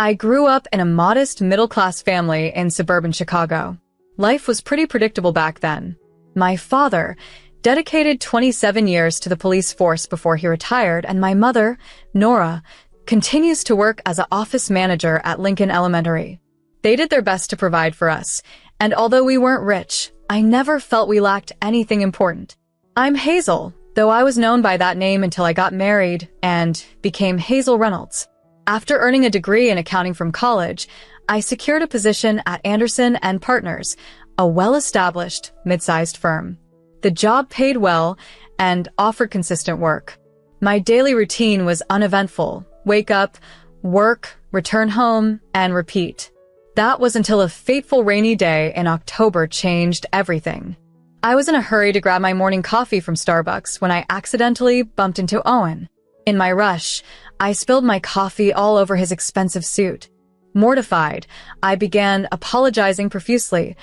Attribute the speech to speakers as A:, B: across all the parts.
A: I grew up in a modest middle-class family in suburban Chicago. Life was pretty predictable back then. My father dedicated 27 years to the police force before he retired, and my mother, Nora, continues to work as an office manager at Lincoln Elementary. They did their best to provide for us, and although we weren't rich, I never felt we lacked anything important. I'm Hazel, though I was known by that name until I got married and became Hazel Reynolds. After earning a degree in accounting from college, I secured a position at Anderson & Partners, a well-established, mid-sized firm. The job paid well and offered consistent work. My daily routine was uneventful: wake up, work, return home, and repeat. That was until a fateful rainy day in October changed everything. I was in a hurry to grab my morning coffee from Starbucks when I accidentally bumped into Owen. In my rush, I spilled my coffee all over his expensive suit. Mortified, I began apologizing profusely,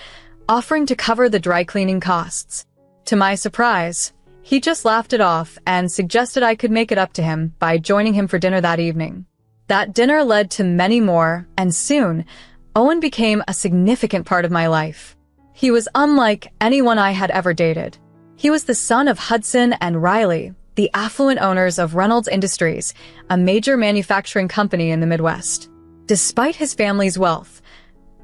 A: offering to cover the dry cleaning costs. To my surprise, he just laughed it off and suggested I could make it up to him by joining him for dinner that evening. That dinner led to many more, and soon, Owen became a significant part of my life. He was unlike anyone I had ever dated. He was the son of Hudson and Riley, the affluent owners of Reynolds Industries, a major manufacturing company in the Midwest. Despite his family's wealth,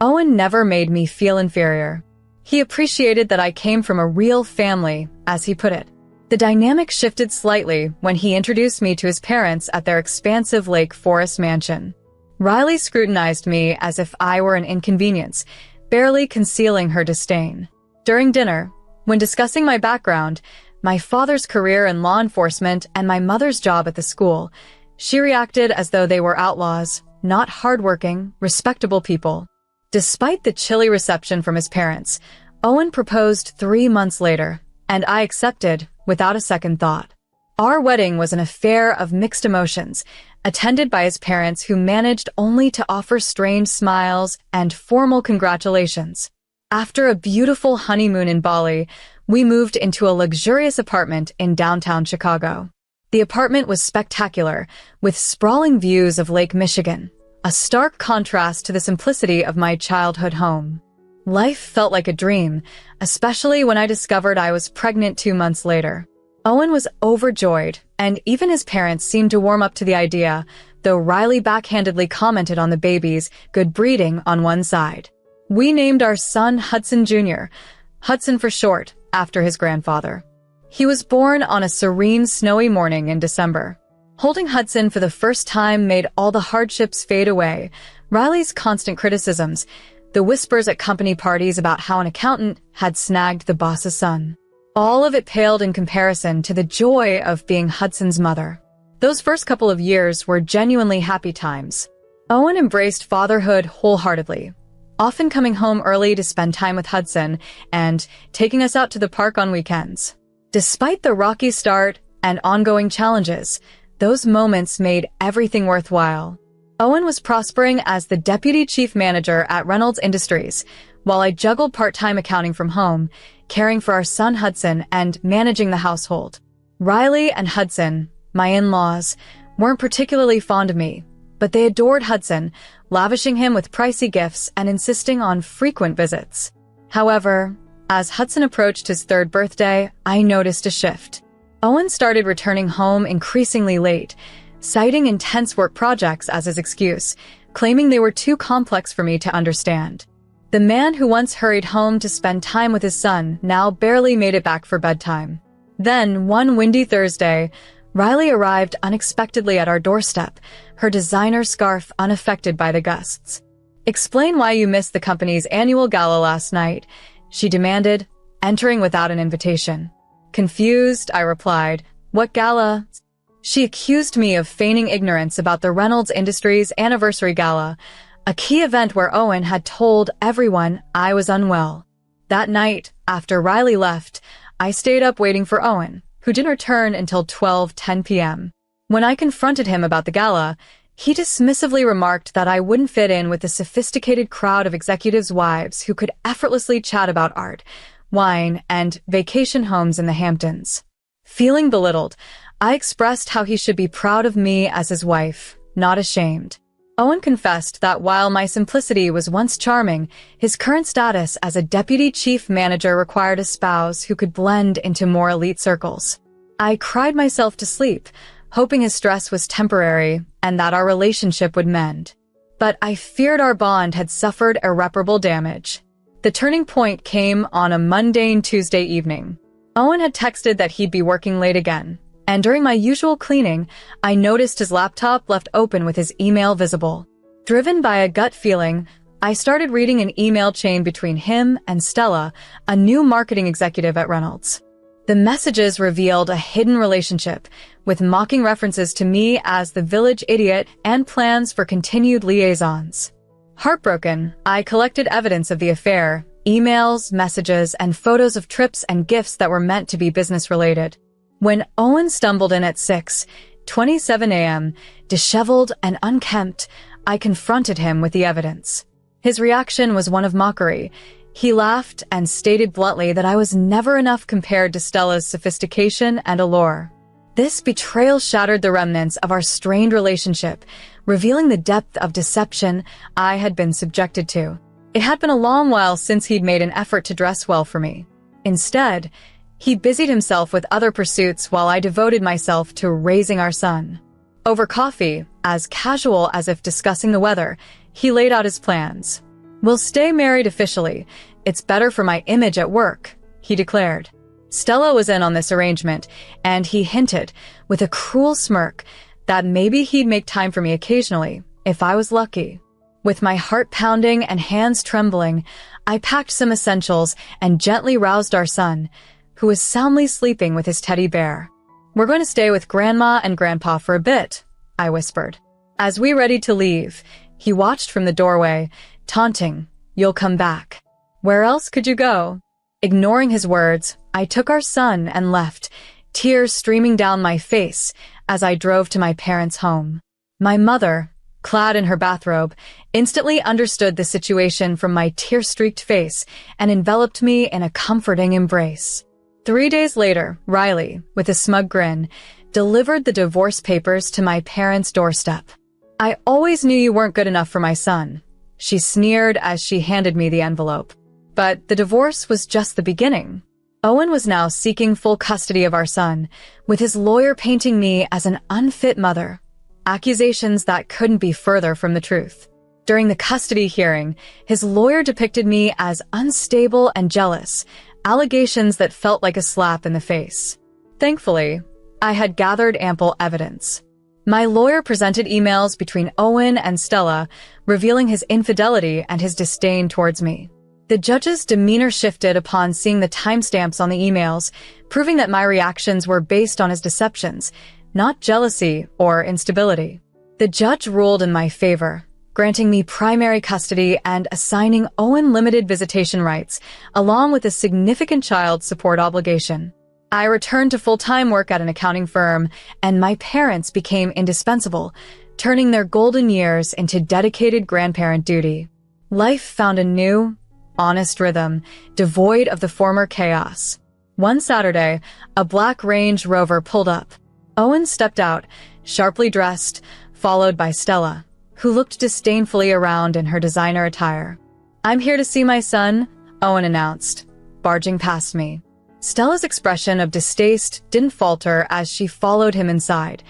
A: Owen never made me feel inferior. He appreciated that I came from a real family, as he put it. The dynamic shifted slightly when he introduced me to his parents at their expansive Lake Forest mansion. Riley scrutinized me as if I were an inconvenience, barely concealing her disdain. During dinner, when discussing my background, my father's career in law enforcement, and my mother's job at the school, she reacted as though they were outlaws, not hardworking, respectable people. Despite the chilly reception from his parents, Owen proposed 3 months later, and I accepted without a second thought. Our wedding was an affair of mixed emotions, attended by his parents who managed only to offer strained smiles and formal congratulations. After a beautiful honeymoon in Bali, we moved into a luxurious apartment in downtown Chicago. The apartment was spectacular, with sprawling views of Lake Michigan, a stark contrast to the simplicity of my childhood home. Life felt like a dream, especially when I discovered I was pregnant 2 months later. Owen was overjoyed, and even his parents seemed to warm up to the idea, though Riley backhandedly commented on the baby's good breeding on one side. We named our son Hudson Jr., Hudson for short, after his grandfather. He was born on a serene, snowy morning in December. Holding Hudson for the first time made all the hardships fade away. Riley's constant criticisms, the whispers at company parties about how an accountant had snagged the boss's son. All of it paled in comparison to the joy of being Hudson's mother. Those first couple of years were genuinely happy times. Owen embraced fatherhood wholeheartedly, often coming home early to spend time with Hudson and taking us out to the park on weekends. Despite the rocky start and ongoing challenges, those moments made everything worthwhile. Owen was prospering as the deputy chief manager at Reynolds Industries, while I juggled part-time accounting from home, caring for our son Hudson and managing the household. Riley and Hudson, my in-laws, weren't particularly fond of me, but they adored Hudson, lavishing him with pricey gifts and insisting on frequent visits. However, as Hudson approached his 3rd birthday, I noticed a shift. Owen started returning home increasingly late, citing intense work projects as his excuse, claiming they were too complex for me to understand. The man who once hurried home to spend time with his son now barely made it back for bedtime. Then, one windy Thursday, Riley arrived unexpectedly at our doorstep, her designer scarf unaffected by the gusts. "Explain why you missed the company's annual gala last night," she demanded, entering without an invitation. Confused, I replied, "What gala?" She accused me of feigning ignorance about the Reynolds Industries Anniversary Gala, a key event where Owen had told everyone I was unwell. That night, after Riley left, I stayed up waiting for Owen, who didn't return until 12:10 p.m. When I confronted him about the gala, he dismissively remarked that I wouldn't fit in with the sophisticated crowd of executives' wives who could effortlessly chat about art, wine, and vacation homes in the Hamptons. Feeling belittled, I expressed how he should be proud of me as his wife, not ashamed. Owen confessed that while my simplicity was once charming, his current status as a deputy chief manager required a spouse who could blend into more elite circles. I cried myself to sleep, hoping his stress was temporary and that our relationship would mend. But I feared our bond had suffered irreparable damage. The turning point came on a mundane Tuesday evening. Owen had texted that he'd be working late again, and during my usual cleaning, I noticed his laptop left open with his email visible. Driven by a gut feeling, I started reading an email chain between him and Stella, a new marketing executive at Reynolds. The messages revealed a hidden relationship, with mocking references to me as the village idiot and plans for continued liaisons. Heartbroken, I collected evidence of the affair, emails, messages, and photos of trips and gifts that were meant to be business-related. When Owen stumbled in at 6:27 a.m., disheveled and unkempt, I confronted him with the evidence. His reaction was one of mockery. He laughed and stated bluntly that I was never enough compared to Stella's sophistication and allure. This betrayal shattered the remnants of our strained relationship, revealing the depth of deception I had been subjected to. It had been a long while since he'd made an effort to dress well for me. Instead, he busied himself with other pursuits while I devoted myself to raising our son. Over coffee, as casual as if discussing the weather, he laid out his plans. "We'll stay married officially. It's better for my image at work," he declared. Stella was in on this arrangement, and he hinted, with a cruel smirk, that maybe he'd make time for me occasionally, if I was lucky. With my heart pounding and hands trembling, I packed some essentials and gently roused our son, who was soundly sleeping with his teddy bear. "We're going to stay with Grandma and Grandpa for a bit," I whispered. As we readied to leave, he watched from the doorway, taunting, "You'll come back. Where else could you go?" Ignoring his words, I took our son and left, tears streaming down my face as I drove to my parents' home. My mother, clad in her bathrobe, instantly understood the situation from my tear-streaked face and enveloped me in a comforting embrace. 3 days later, Riley, with a smug grin, delivered the divorce papers to my parents' doorstep. "I always knew you weren't good enough for my son," she sneered as she handed me the envelope. But the divorce was just the beginning. Owen was now seeking full custody of our son, with his lawyer painting me as an unfit mother, accusations that couldn't be further from the truth. During the custody hearing, his lawyer depicted me as unstable and jealous, allegations that felt like a slap in the face. Thankfully, I had gathered ample evidence. My lawyer presented emails between Owen and Stella, revealing his infidelity and his disdain towards me. The judge's demeanor shifted upon seeing the timestamps on the emails, proving that my reactions were based on his deceptions, not jealousy or instability. The judge ruled in my favor, granting me primary custody and assigning Owen limited visitation rights, along with a significant child support obligation. I returned to full-time work at an accounting firm, and my parents became indispensable, turning their golden years into dedicated grandparent duty. Life found a new, honest rhythm, devoid of the former chaos. One Saturday, a black Range Rover pulled up. Owen stepped out, sharply dressed, followed by Stella, who looked disdainfully around in her designer attire. "I'm here to see my son," Owen announced, barging past me. Stella's expression of distaste didn't falter as she followed him inside,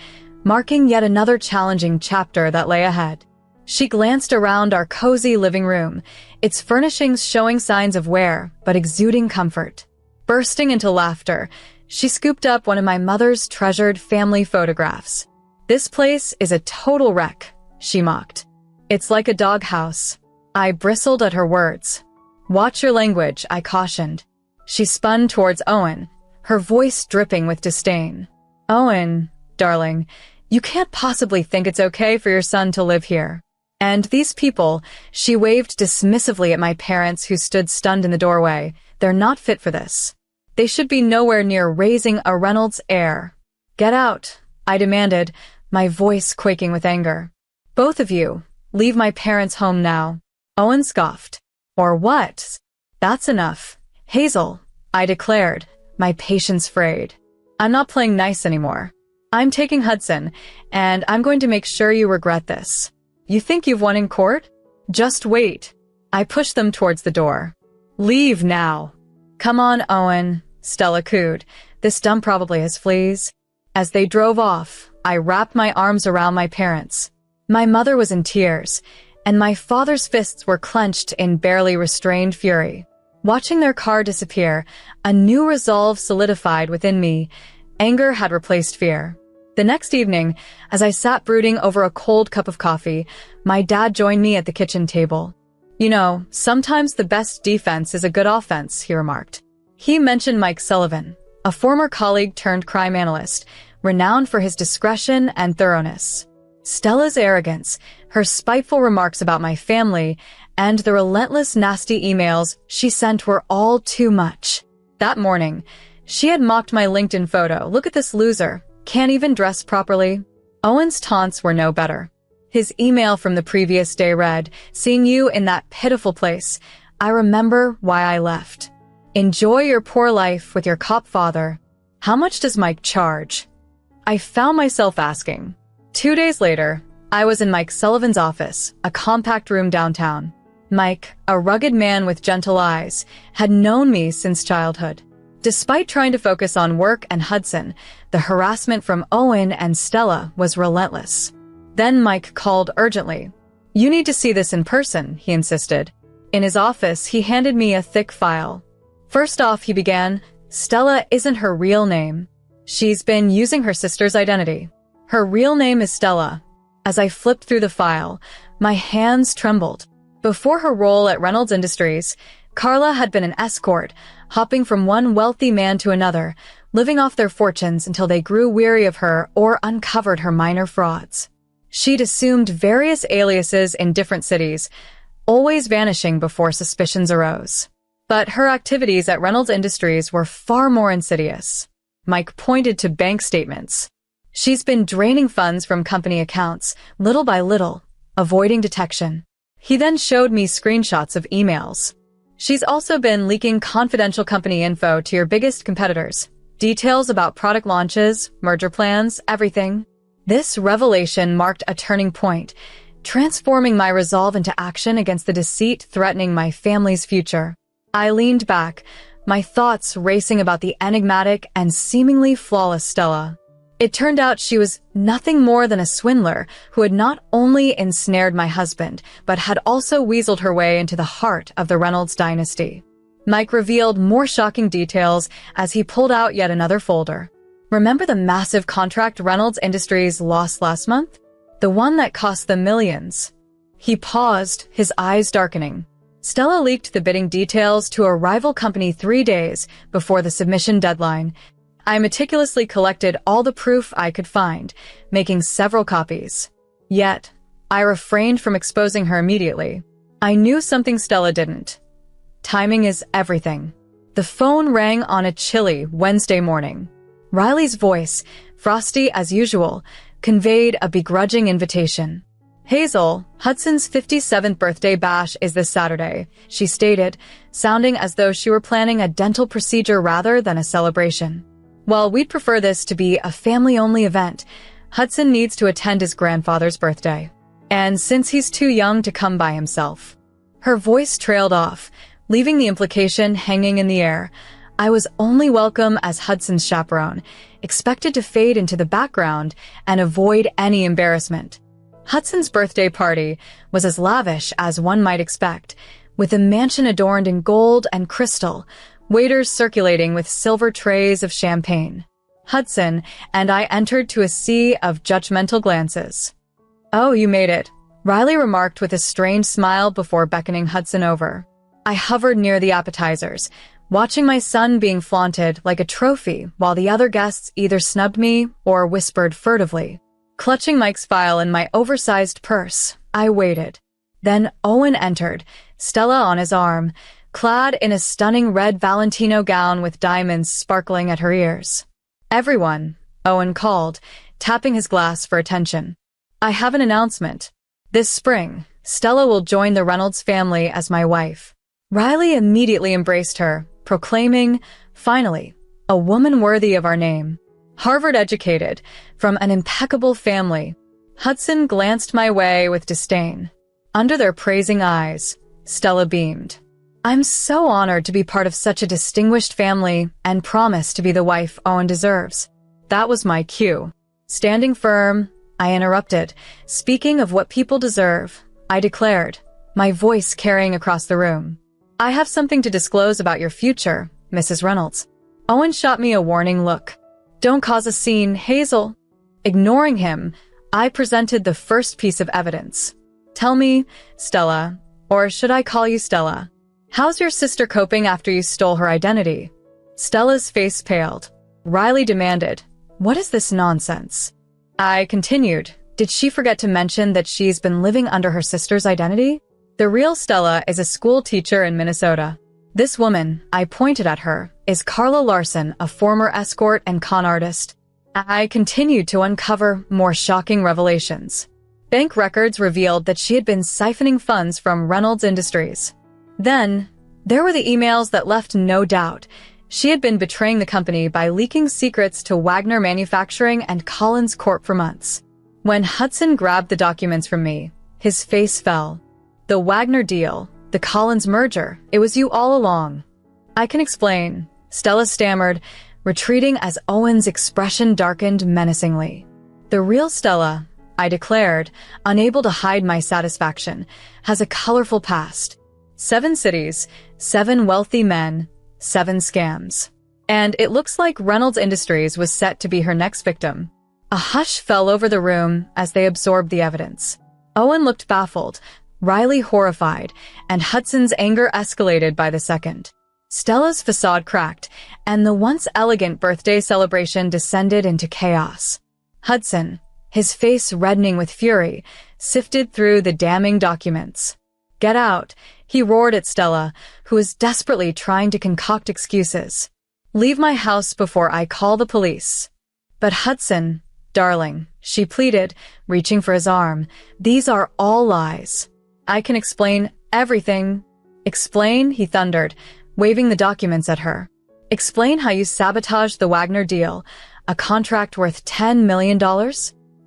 A: marking yet another challenging chapter that lay ahead. She glanced around our cozy living room, its furnishings showing signs of wear but exuding comfort. Bursting into laughter, she scooped up one of my mother's treasured family photographs. "This place is a total wreck," she mocked. "It's like a doghouse." I bristled at her words. "Watch your language," I cautioned. She spun towards Owen, her voice dripping with disdain. "Owen, darling, you can't possibly think it's okay for your son to live here. And these people," she waved dismissively at my parents who stood stunned in the doorway, "they're not fit for this. They should be nowhere near raising a Reynolds heir." "Get out," I demanded, my voice quaking with anger. "Both of you, leave my parents' home now." Owen scoffed. "Or what? That's enough. Hazel," I declared, my patience frayed. "I'm not playing nice anymore. I'm taking Hudson, and I'm going to make sure you regret this." You think you've won in court? Just wait. I pushed them towards the door. Leave now. Come on, Owen, Stella cooed. This dump probably has fleas. As they drove off, I wrapped my arms around my parents. My mother was in tears, and my father's fists were clenched in barely restrained fury. Watching their car disappear, a new resolve solidified within me. Anger had replaced fear. The next evening, as I sat brooding over a cold cup of coffee, my dad joined me at the kitchen table. You know, sometimes the best defense is a good offense, he remarked. He mentioned Mike Sullivan, a former colleague turned crime analyst, renowned for his discretion and thoroughness. Stella's arrogance, her spiteful remarks about my family, and the relentless nasty emails she sent were all too much. That morning, she had mocked my LinkedIn photo. Look at this loser. Can't even dress properly. Owen's taunts were no better. His email from the previous day read, "Seeing you in that pitiful place, I remember why I left. Enjoy your poor life with your cop father. How much does Mike charge?" I found myself asking. 2 days later, I was in Mike Sullivan's office, a compact room downtown. Mike, a rugged man with gentle eyes, had known me since childhood. Despite trying to focus on work and Hudson, the harassment from Owen and Stella was relentless. Then Mike called urgently. "You need to see this in person," he insisted. In his office, he handed me a thick file. First off, he began, "Stella isn't her real name. She's been using her sister's identity. Her real name is Stella." As I flipped through the file, my hands trembled. Before her role at Reynolds Industries, Carla had been an escort, hopping from one wealthy man to another, living off their fortunes until they grew weary of her or uncovered her minor frauds. She'd assumed various aliases in different cities, always vanishing before suspicions arose. But her activities at Reynolds Industries were far more insidious. Mike pointed to bank statements. She's been draining funds from company accounts, little by little, avoiding detection. He then showed me screenshots of emails. She's also been leaking confidential company info to your biggest competitors. Details about product launches, merger plans, everything. This revelation marked a turning point, transforming my resolve into action against the deceit threatening my family's future. I leaned back, my thoughts racing about the enigmatic and seemingly flawless Stella. It turned out she was nothing more than a swindler who had not only ensnared my husband, but had also weaseled her way into the heart of the Reynolds dynasty. Mike revealed more shocking details as he pulled out yet another folder. Remember the massive contract Reynolds Industries lost last month? The one that cost them millions. He paused, his eyes darkening. Stella leaked the bidding details to a rival company 3 days before the submission deadline. I meticulously collected all the proof I could find, making several copies. Yet, I refrained from exposing her immediately. I knew something Stella didn't. Timing is everything. The phone rang on a chilly Wednesday morning. Riley's voice, frosty as usual, conveyed a begrudging invitation. "Hazel, Hudson's 57th birthday bash is this Saturday," she stated, sounding as though she were planning a dental procedure rather than a celebration. "While we'd prefer this to be a family-only event, Hudson needs to attend his grandfather's birthday. And since he's too young to come by himself." Her voice trailed off, leaving the implication hanging in the air. I was only welcome as Hudson's chaperone, expected to fade into the background and avoid any embarrassment. Hudson's birthday party was as lavish as one might expect, with a mansion adorned in gold and crystal, waiters circulating with silver trays of champagne. Hudson and I entered to a sea of judgmental glances. "Oh, you made it," Riley remarked with a strange smile before beckoning Hudson over. I hovered near the appetizers, watching my son being flaunted like a trophy while the other guests either snubbed me or whispered furtively. Clutching Mike's file in my oversized purse, I waited. Then Owen entered, Stella on his arm, clad in a stunning red Valentino gown with diamonds sparkling at her ears. "Everyone," Owen called, tapping his glass for attention. "I have an announcement. This spring, Stella will join the Reynolds family as my wife." Riley immediately embraced her, proclaiming, "Finally, a woman worthy of our name. Harvard educated, from an impeccable family. Hudson glanced my way with disdain. Under their praising eyes, Stella beamed. I'm so honored to be part of such a distinguished family and promise to be the wife Owen deserves. That was my cue. Standing firm, I interrupted. Speaking of what people deserve, I declared, my voice carrying across the room. I have something to disclose about your future, Mrs. Reynolds. Owen shot me a warning look. Don't cause a scene, Hazel. Ignoring him, I presented the first piece of evidence. Tell me, Stella, or should I call you Stella? How's your sister coping after you stole her identity? Stella's face paled. Riley demanded, what is this nonsense? I continued, did she forget to mention that she's been living under her sister's identity? The real Stella is a school teacher in Minnesota. This woman, I pointed at her, is Carla Larson, a former escort and con artist. I continued to uncover more shocking revelations. Bank records revealed that she had been siphoning funds from Reynolds Industries. Then, there were the emails that left no doubt. She had been betraying the company by leaking secrets to Wagner Manufacturing and Collins Corp for months. When Hudson grabbed the documents from me, his face fell. The Wagner deal, the Collins merger, it was you all along. I can explain, Stella stammered, retreating as Owen's expression darkened menacingly. The real Stella, I declared, unable to hide my satisfaction, has a colorful past. 7 cities, 7 wealthy men, 7 scams. And it looks like Reynolds Industries was set to be her next victim. A hush fell over the room as they absorbed the evidence. Owen looked baffled, Riley horrified, and Hudson's anger escalated by the second. Stella's facade cracked, and the once elegant birthday celebration descended into chaos. Hudson, his face reddening with fury, sifted through the damning documents. Get out, he roared at Stella, who was desperately trying to concoct excuses. Leave my house before I call the police. But Hudson, darling, she pleaded, reaching for his arm, these are all lies. I can explain everything. Explain, he thundered, waving the documents at her. Explain how you sabotaged the Wagner deal, a contract worth $10 million?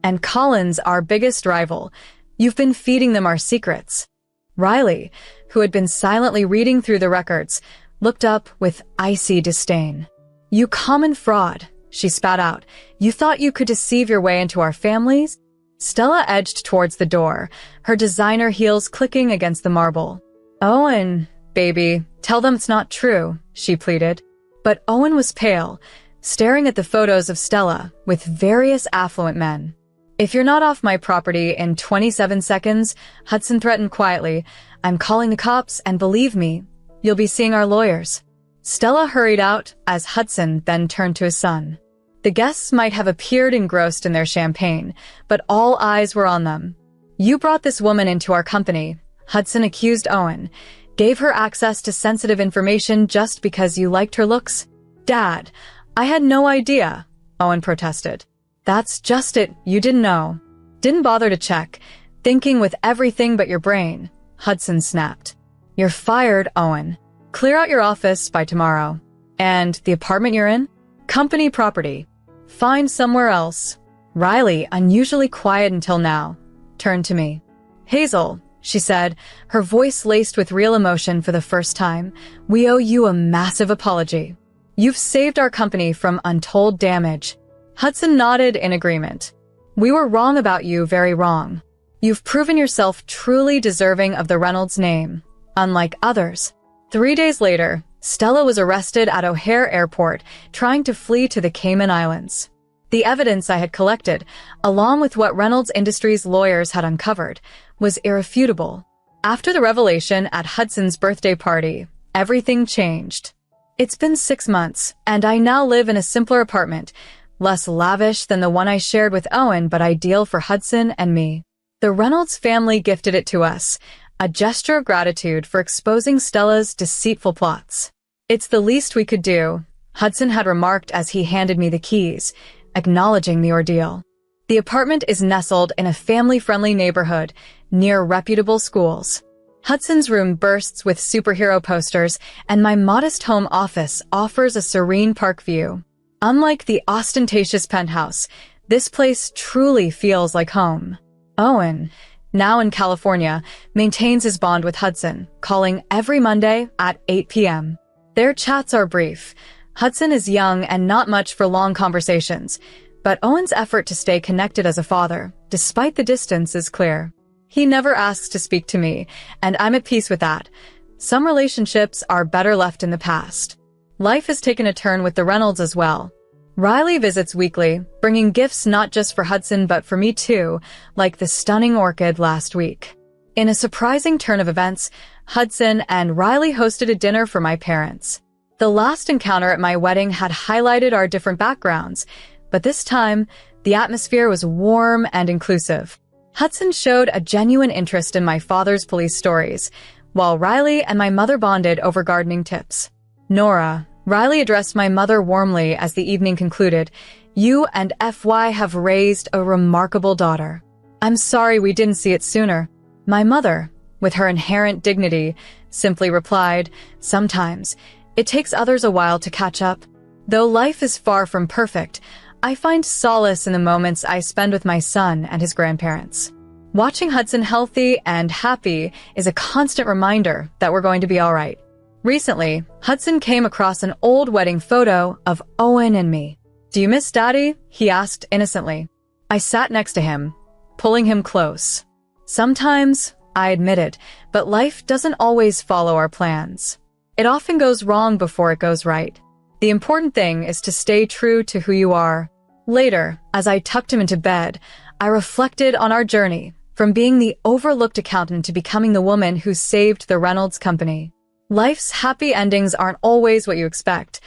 A: And Collins, our biggest rival. You've been feeding them our secrets. Riley, who had been silently reading through the records, looked up with icy disdain. You common fraud, she spat out. You thought you could deceive your way into our families? Stella edged towards the door, her designer heels clicking against the marble. Owen, baby, tell them it's not true, she pleaded. But Owen was pale, staring at the photos of Stella with various affluent men. If you're not off my property in 27 seconds, Hudson threatened quietly, I'm calling the cops, and believe me, you'll be seeing our lawyers. Stella hurried out as Hudson then turned to his son. The guests might have appeared engrossed in their champagne, but all eyes were on them. You brought this woman into our company, Hudson accused Owen. Gave her access to sensitive information just because you liked her looks? Dad, I had no idea, Owen protested. That's just it, you didn't know. Didn't bother to check, thinking with everything but your brain, Hudson snapped. You're fired, Owen. Clear out your office by tomorrow. And the apartment you're in? Company property. Find somewhere else. Riley, unusually quiet until now, turned to me. Hazel, she said, her voice laced with real emotion for the first time, we owe you a massive apology. You've saved our company from untold damage. Hudson nodded in agreement. We were wrong about you, very wrong. You've proven yourself truly deserving of the Reynolds name, unlike others. 3 days later, Stella was arrested at O'Hare Airport, trying to flee to the Cayman Islands. The evidence I had collected, along with what Reynolds Industries lawyers had uncovered, was irrefutable. After the revelation at Hudson's birthday party, everything changed. It's been 6 months, and I now live in a simpler apartment, less lavish than the one I shared with Owen, but ideal for Hudson and me. The Reynolds family gifted it to us, a gesture of gratitude for exposing Stella's deceitful plots. It's the least we could do, Hudson had remarked as he handed me the keys, acknowledging the ordeal. The apartment is nestled in a family-friendly neighborhood near reputable schools. Hudson's room bursts with superhero posters, and my modest home office offers a serene park view. Unlike the ostentatious penthouse, This place truly feels like home. Owen, now in California, maintains his bond with Hudson, calling every Monday at 8 p.m. Their chats are brief. Hudson is young and not much for long conversations, but Owen's effort to stay connected as a father, despite the distance, is clear. He never asks to speak to me, and I'm at peace with that. Some relationships are better left in the past. Life has taken a turn with the Reynolds as well. Riley visits weekly, bringing gifts not just for Hudson but for me too, like the stunning orchid last week. In a surprising turn of events, Hudson and Riley hosted a dinner for my parents. The last encounter at my wedding had highlighted our different backgrounds, but this time, the atmosphere was warm and inclusive. Hudson showed a genuine interest in my father's police stories, while Riley and my mother bonded over gardening tips. Nora, Riley addressed my mother warmly as the evening concluded. You and FY have raised a remarkable daughter. I'm sorry we didn't see it sooner. My mother, with her inherent dignity, simply replied, sometimes. It takes others a while to catch up. Though life is far from perfect, I find solace in the moments I spend with my son and his grandparents. Watching Hudson healthy and happy is a constant reminder that we're going to be all right. Recently, Hudson came across an old wedding photo of Owen and me. Do you miss Daddy? He asked innocently. I sat next to him, pulling him close. Sometimes, I admitted, but life doesn't always follow our plans. It often goes wrong before it goes right. The important thing is to stay true to who you are. Later, as I tucked him into bed, I reflected on our journey, from being the overlooked accountant to becoming the woman who saved the Reynolds company. Life's happy endings aren't always what you expect.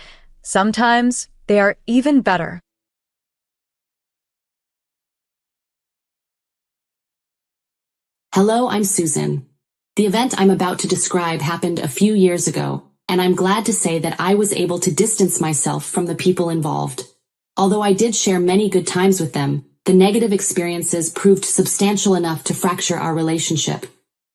A: Sometimes, they are even better.
B: Hello, I'm Susan. The event I'm about to describe happened a few years ago, and I'm glad to say that I was able to distance myself from the people involved. Although I did share many good times with them, the negative experiences proved substantial enough to fracture our relationship.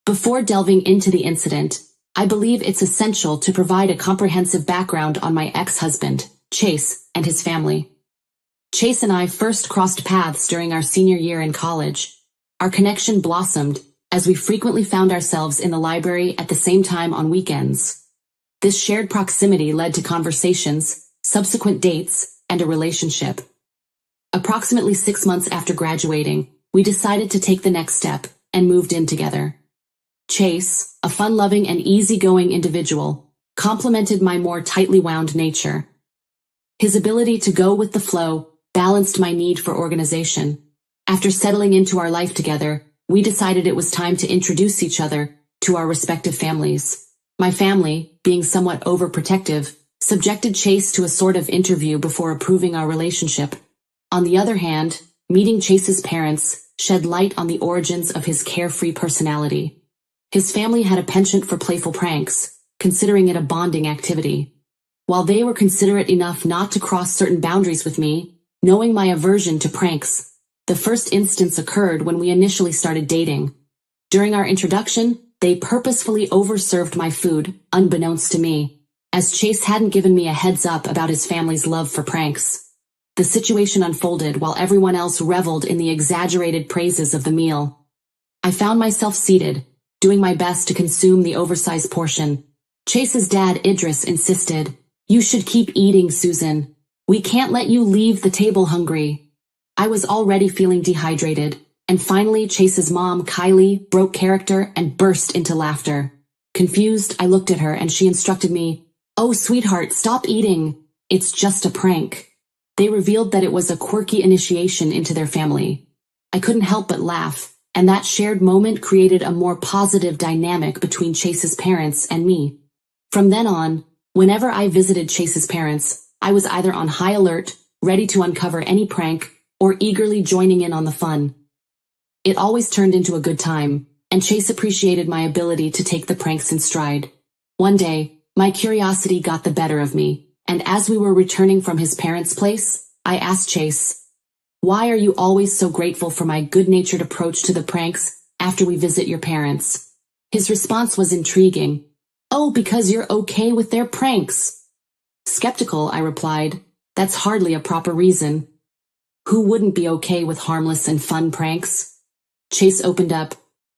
B: Before delving into the incident, I believe it's essential to provide a comprehensive background on my ex-husband, Chase, and his family. Chase and I first crossed paths during our senior year in college. Our connection blossomed as we frequently found ourselves in the library at the same time on weekends. This shared proximity led to conversations, subsequent dates, and a relationship. Approximately 6 months after graduating, we decided to take the next step and moved in together. Chase, a fun-loving and easygoing individual, complemented my more tightly wound nature. His ability to go with the flow balanced my need for organization. After settling into our life together, we decided it was time to introduce each other to our respective families. My family, being somewhat overprotective, subjected Chase to a sort of interview before approving our relationship. On the other hand, meeting Chase's parents shed light on the origins of his carefree personality. His family had a penchant for playful pranks, considering it a bonding activity. While they were considerate enough not to cross certain boundaries with me, knowing my aversion to pranks, the first instance occurred when we initially started dating. During our introduction, they purposefully overserved my food, unbeknownst to me, as Chase hadn't given me a heads up about his family's love for pranks. The situation unfolded while everyone else reveled in the exaggerated praises of the meal. I found myself seated, doing my best to consume the oversized portion. Chase's dad, Idris, insisted, "You should keep eating, Susan. We can't let you leave the table hungry." I was already feeling dehydrated, and finally Chase's mom, Kylie, broke character and burst into laughter. Confused, I looked at her and she instructed me, "Oh, sweetheart, stop eating. It's just a prank." They revealed that it was a quirky initiation into their family. I couldn't help but laugh, and that shared moment created a more positive dynamic between Chase's parents and me. From then on, whenever I visited Chase's parents, I was either on high alert, ready to uncover any prank, or eagerly joining in on the fun. It always turned into a good time, and Chase appreciated my ability to take the pranks in stride. One day, my curiosity got the better of me, and as we were returning from his parents' place, I asked Chase, "Why are you always so grateful for my good-natured approach to the pranks after we visit your parents?" His response was intriguing. "Oh, because you're okay with their pranks." Skeptical, I replied, "That's hardly a proper reason." Who wouldn't be okay with harmless and fun pranks? Chase opened up.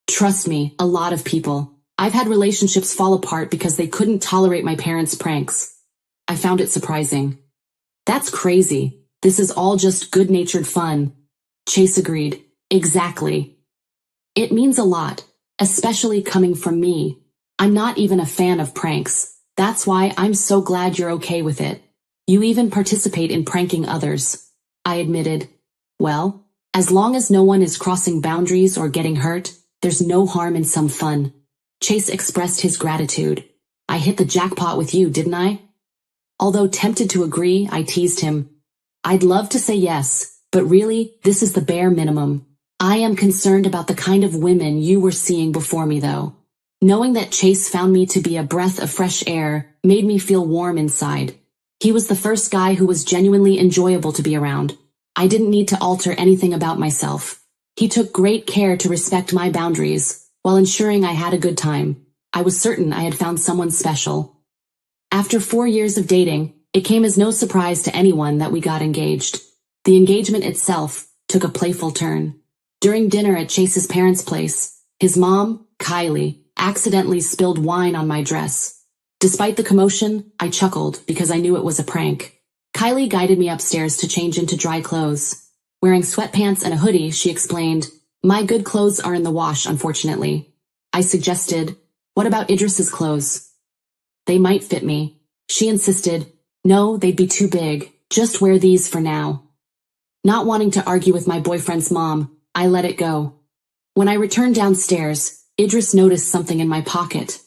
B: Trust me, a lot of people. I've had relationships fall apart because they couldn't tolerate my parents' pranks. I found it surprising. That's crazy. This is all just good-natured fun. Chase agreed. Exactly. It means a lot, especially coming from me. I'm not even a fan of pranks. That's why I'm so glad you're okay with it. You even participate in pranking others. I admitted. Well, as long as no one is crossing boundaries or getting hurt, there's no harm in some fun. Chase expressed his gratitude. I hit the jackpot with you, didn't I? Although tempted to agree, I teased him. I'd love to say yes, but really, this is the bare minimum. I am concerned about the kind of women you were seeing before me, though. Knowing that Chase found me to be a breath of fresh air made me feel warm inside. He was the first guy who was genuinely enjoyable to be around. I didn't need to alter anything about myself. He took great care to respect my boundaries, while ensuring I had a good time. I was certain I had found someone special. After 4 years of dating, it came as no surprise to anyone that we got engaged. The engagement itself took a playful turn. During dinner at Chase's parents' place, his mom, Kylie, accidentally spilled wine on my dress. Despite the commotion, I chuckled because I knew it was a prank. Kylie guided me upstairs to change into dry clothes. Wearing sweatpants and a hoodie, she explained, "My good clothes are in the wash, unfortunately." I suggested, "What about Idris's clothes?" "They might fit me." She insisted, "No, they'd be too big. Just wear these for now." Not wanting to argue with my boyfriend's mom, I let it go. When I returned downstairs, Idris noticed something in my pocket.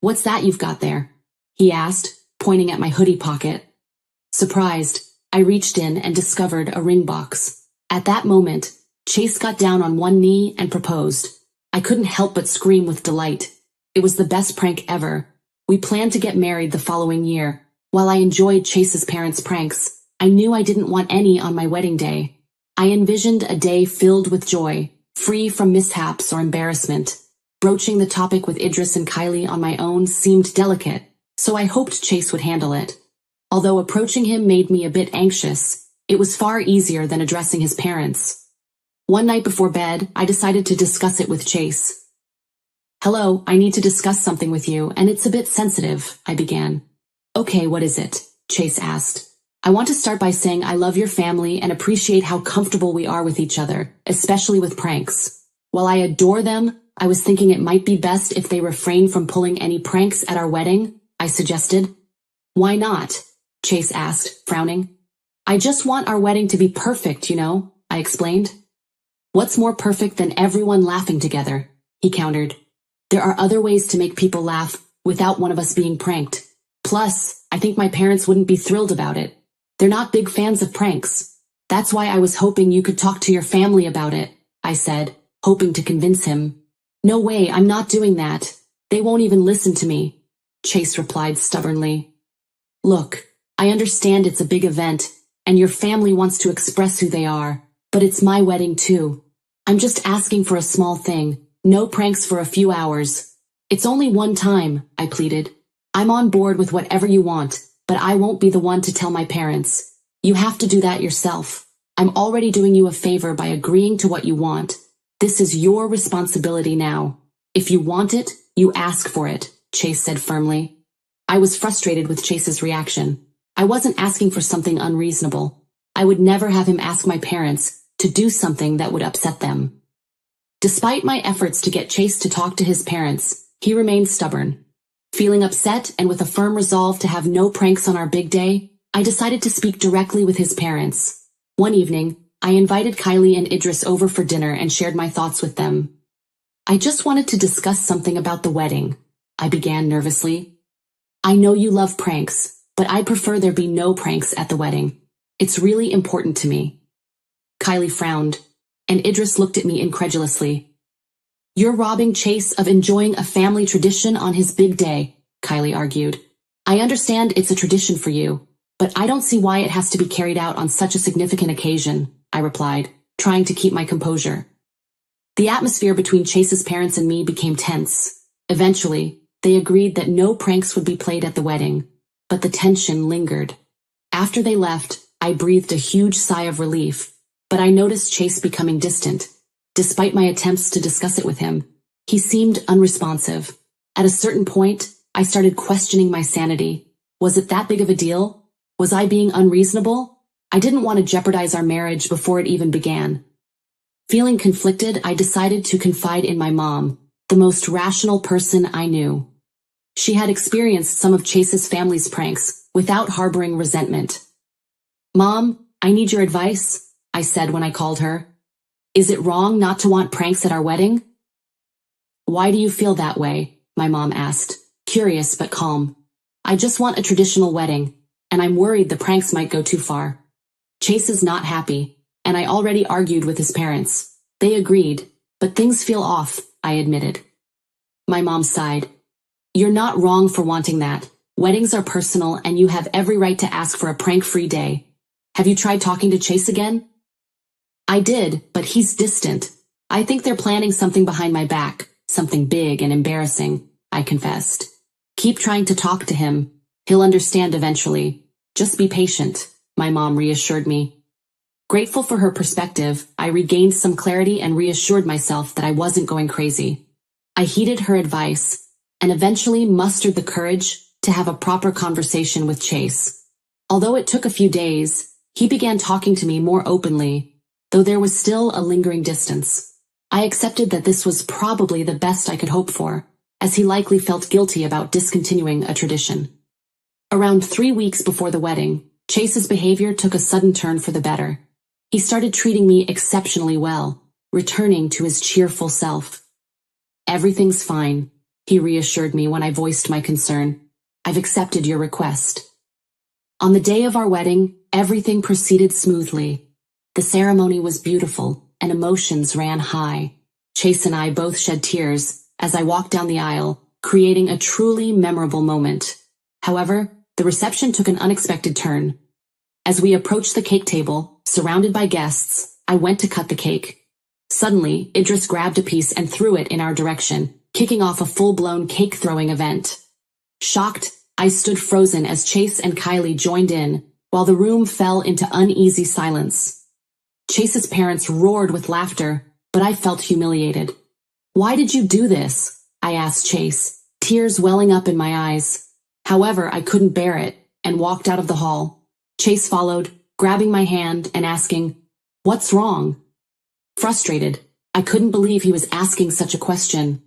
B: "What's that you've got there?" he asked, pointing at my hoodie pocket. Surprised, I reached in and discovered a ring box. At that moment, Chase got down on one knee and proposed. I couldn't help but scream with delight. It was the best prank ever. We planned to get married the following year. While I enjoyed Chase's parents' pranks, I knew I didn't want any on my wedding day. I envisioned a day filled with joy, free from mishaps or embarrassment. Broaching the topic with Idris and Kylie on my own seemed delicate, so I hoped Chase would handle it. Although approaching him made me a bit anxious, it was far easier than addressing his parents. One night before bed, I decided to discuss it with Chase. "Hello, I need to discuss something with you, and it's a bit sensitive," I began. "Okay, what is it?" Chase asked. "I want to start by saying I love your family and appreciate how comfortable we are with each other, especially with pranks. While I adore them, I was thinking it might be best if they refrain from pulling any pranks at our wedding," I suggested. "Why not?" Chase asked, frowning. "I just want our wedding to be perfect, you know," I explained. "What's more perfect than everyone laughing together?" he countered. "There are other ways to make people laugh without one of us being pranked. Plus, I think my parents wouldn't be thrilled about it. They're not big fans of pranks. That's why I was hoping you could talk to your family about it," I said, hoping to convince him. "No way, I'm not doing that. They won't even listen to me," Chase replied stubbornly. "Look, I understand it's a big event, and your family wants to express who they are, but it's my wedding too. I'm just asking for a small thing, no pranks for a few hours. It's only one time," I pleaded. "I'm on board with whatever you want, but I won't be the one to tell my parents. You have to do that yourself. I'm already doing you a favor by agreeing to what you want. This is your responsibility now. If you want it, you ask for it," Chase said firmly. I was frustrated with Chase's reaction. I wasn't asking for something unreasonable. I would never have him ask my parents to do something that would upset them. Despite my efforts to get Chase to talk to his parents, he remained stubborn. Feeling upset and with a firm resolve to have no pranks on our big day, I decided to speak directly with his parents. One evening, I invited Kylie and Idris over for dinner and shared my thoughts with them. "I just wanted to discuss something about the wedding," I began nervously. "I know you love pranks, but I prefer there be no pranks at the wedding. It's really important to me." Kylie frowned, and Idris looked at me incredulously. "You're robbing Chase of enjoying a family tradition on his big day," Kylie argued. "I understand it's a tradition for you, but I don't see why it has to be carried out on such a significant occasion," I replied, trying to keep my composure. The atmosphere between Chase's parents and me became tense. Eventually, they agreed that no pranks would be played at the wedding, but the tension lingered. After they left, I breathed a huge sigh of relief, but I noticed Chase becoming distant. Despite my attempts to discuss it with him, he seemed unresponsive. At a certain point, I started questioning my sanity. Was it that big of a deal? Was I being unreasonable? I didn't want to jeopardize our marriage before it even began. Feeling conflicted, I decided to confide in my mom, the most rational person I knew. She had experienced some of Chase's family's pranks without harboring resentment. "Mom, I need your advice," I said when I called her. "Is it wrong not to want pranks at our wedding?" "Why do you feel that way?" my mom asked, curious but calm. "I just want a traditional wedding, and I'm worried the pranks might go too far. Chase is not happy, and I already argued with his parents. They agreed, but things feel off," I admitted. My mom sighed. "You're not wrong for wanting that. Weddings are personal, and you have every right to ask for a prank-free day. Have you tried talking to Chase again?" "I did, but he's distant. I think they're planning something behind my back, something big and embarrassing," I confessed. "Keep trying to talk to him. He'll understand eventually. Just be patient," my mom reassured me. Grateful for her perspective, I regained some clarity and reassured myself that I wasn't going crazy. I heeded her advice, and eventually mustered the courage to have a proper conversation with Chase. Although it took a few days, he began talking to me more openly, though there was still a lingering distance. I accepted that this was probably the best I could hope for, as he likely felt guilty about discontinuing a tradition. Around 3 weeks before the wedding, Chase's behavior took a sudden turn for the better. He started treating me exceptionally well, returning to his cheerful self. "Everything's fine," he reassured me when I voiced my concern. "I've accepted your request." On the day of our wedding, everything proceeded smoothly. The ceremony was beautiful, and emotions ran high. Chase and I both shed tears as I walked down the aisle, creating a truly memorable moment. However, the reception took an unexpected turn. As we approached the cake table, surrounded by guests, I went to cut the cake. Suddenly, Idris grabbed a piece and threw it in our direction, kicking off a full-blown cake-throwing event. Shocked, I stood frozen as Chase and Kylie joined in, while the room fell into uneasy silence. Chase's parents roared with laughter, but I felt humiliated. "Why did you do this?" I asked Chase, tears welling up in my eyes. However, I couldn't bear it, and walked out of the hall. Chase followed, grabbing my hand and asking, "What's wrong?" Frustrated, I couldn't believe he was asking such a question.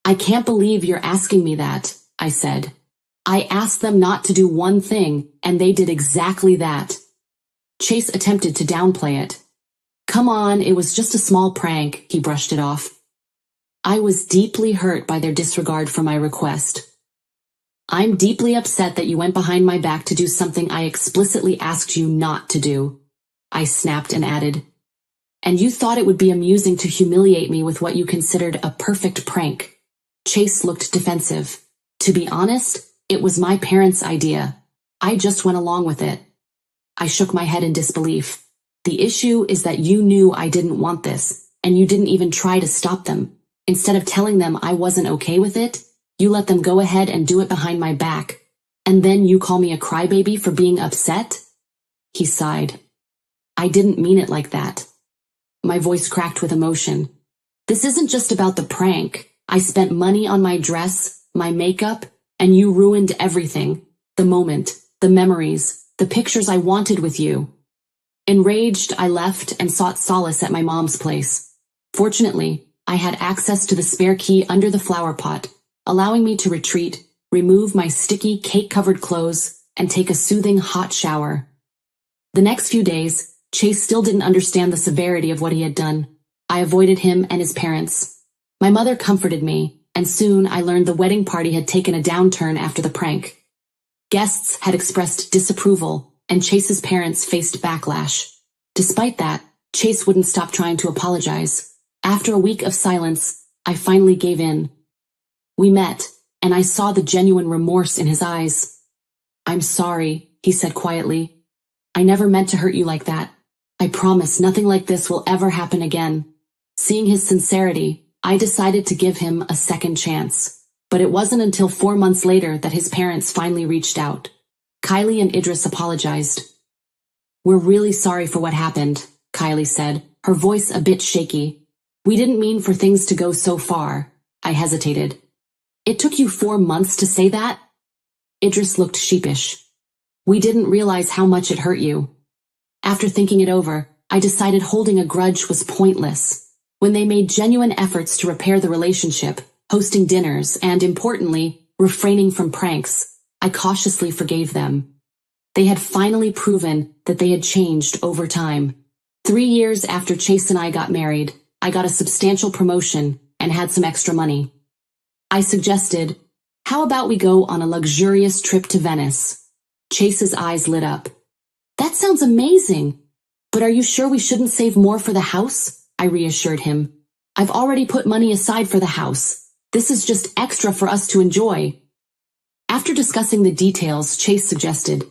B: "I can't believe you're asking me that," I said. "I asked them not to do one thing, and they did exactly that." Chase attempted to downplay it. "Come on, it was just a small prank," he brushed it off. I was deeply hurt by their disregard for my request. "I'm deeply upset that you went behind my back to do something I explicitly asked you not to do," I snapped and added. "And you thought it would be amusing to humiliate me with what you considered a perfect prank." Chase looked defensive. "To be honest, it was my parents' idea. I just went along with it." I shook my head in disbelief. "The issue is that you knew I didn't want this, and you didn't even try to stop them. Instead of telling them I wasn't okay with it, you let them go ahead and do it behind my back. And then you call me a crybaby for being upset?" He sighed. "I didn't mean it like that." My voice cracked with emotion. "This isn't just about the prank. I spent money on my dress, my makeup, and you ruined everything. The moment, the memories, the pictures I wanted with you." Enraged, I left and sought solace at my mom's place. Fortunately, I had access to the spare key under the flower pot, allowing me to retreat, remove my sticky, cake-covered clothes, and take a soothing hot shower. The next few days, Chase still didn't understand the severity of what he had done. I avoided him and his parents. My mother comforted me, and soon I learned the wedding party had taken a downturn after the prank. Guests had expressed disapproval, and Chase's parents faced backlash. Despite that, Chase wouldn't stop trying to apologize. After a week of silence, I finally gave in. We met, and I saw the genuine remorse in his eyes. "I'm sorry," he said quietly. "I never meant to hurt you like that. I promise nothing like this will ever happen again." Seeing his sincerity, I decided to give him a second chance. But it wasn't until 4 months later that his parents finally reached out. Kylie and Idris apologized. "We're really sorry for what happened," Kylie said, her voice a bit shaky. "We didn't mean for things to go so far." I hesitated. "It took you 4 months to say that?" Idris looked sheepish. "We didn't realize how much it hurt you." After thinking it over, I decided holding a grudge was pointless. When they made genuine efforts to repair the relationship, hosting dinners, and, importantly, refraining from pranks, I cautiously forgave them. They had finally proven that they had changed over time. 3 years after Chase and I got married, I got a substantial promotion and had some extra money. I suggested, "How about we go on a luxurious trip to Venice?" Chase's eyes lit up. "That sounds amazing. But are you sure we shouldn't save more for the house?" I reassured him. "I've already put money aside for the house. This is just extra for us to enjoy." After discussing the details, Chase suggested,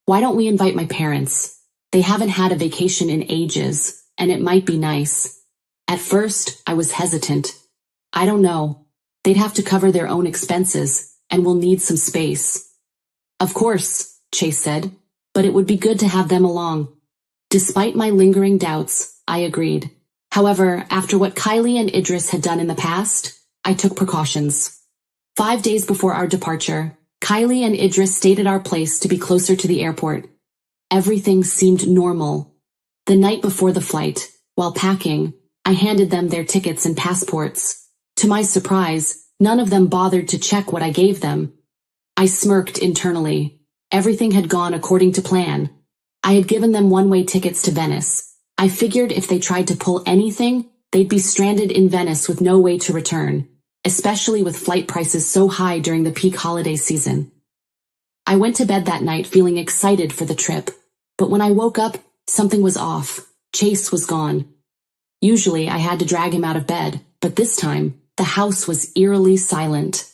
B: "Why don't we invite my parents? They haven't had a vacation in ages, and it might be nice." At first, I was hesitant. "I don't know. They'd have to cover their own expenses, and we'll need some space." "Of course," Chase said, "but it would be good to have them along." Despite my lingering doubts, I agreed. However, after what Kylie and Idris had done in the past, I took precautions. 5 days before our departure, Kylie and Idris stayed at our place to be closer to the airport. Everything seemed normal. The night before the flight, while packing, I handed them their tickets and passports. To my surprise, none of them bothered to check what I gave them. I smirked internally. Everything had gone according to plan. I had given them one-way tickets to Venice. I figured if they tried to pull anything, they'd be stranded in Venice with no way to return, especially with flight prices so high during the peak holiday season. I went to bed that night feeling excited for the trip, but when I woke up, something was off. Chase was gone. Usually I had to drag him out of bed, but this time, the house was eerily silent.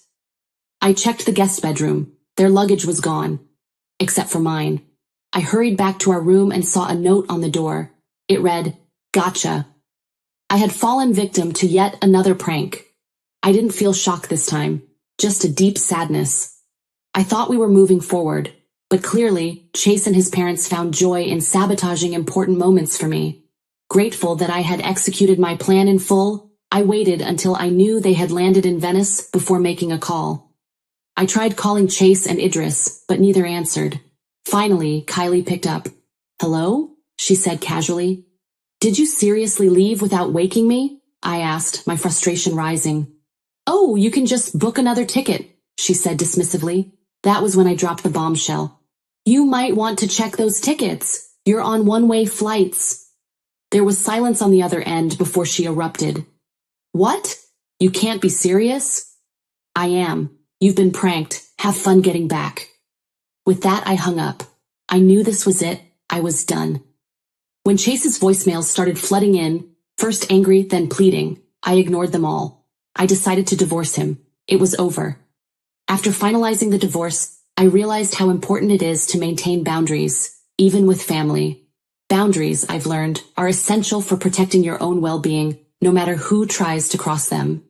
B: I checked the guest bedroom. Their luggage was gone, except for mine. I hurried back to our room and saw a note on the door. It read, "Gotcha." I had fallen victim to yet another prank. I didn't feel shock this time, just a deep sadness. I thought we were moving forward, but clearly, Chase and his parents found joy in sabotaging important moments for me. Grateful that I had executed my plan in full, I waited until I knew they had landed in Venice before making a call. I tried calling Chase and Idris, but neither answered. Finally, Kylie picked up. "Hello?" she said casually. "Did you seriously leave without waking me?" I asked, my frustration rising. "Oh, you can just book another ticket," she said dismissively. That was when I dropped the bombshell. "You might want to check those tickets. You're on one-way flights." There was silence on the other end before she erupted. "What? You can't be serious?" "I am. You've been pranked. Have fun getting back." With that, I hung up. I knew this was it. I was done. When Chase's voicemails started flooding in, first angry, then pleading, I ignored them all. I decided to divorce him. It was over. After finalizing the divorce, I realized how important it is to maintain boundaries, even with family. Boundaries, I've learned, are essential for protecting your own well-being, no matter who tries to cross them.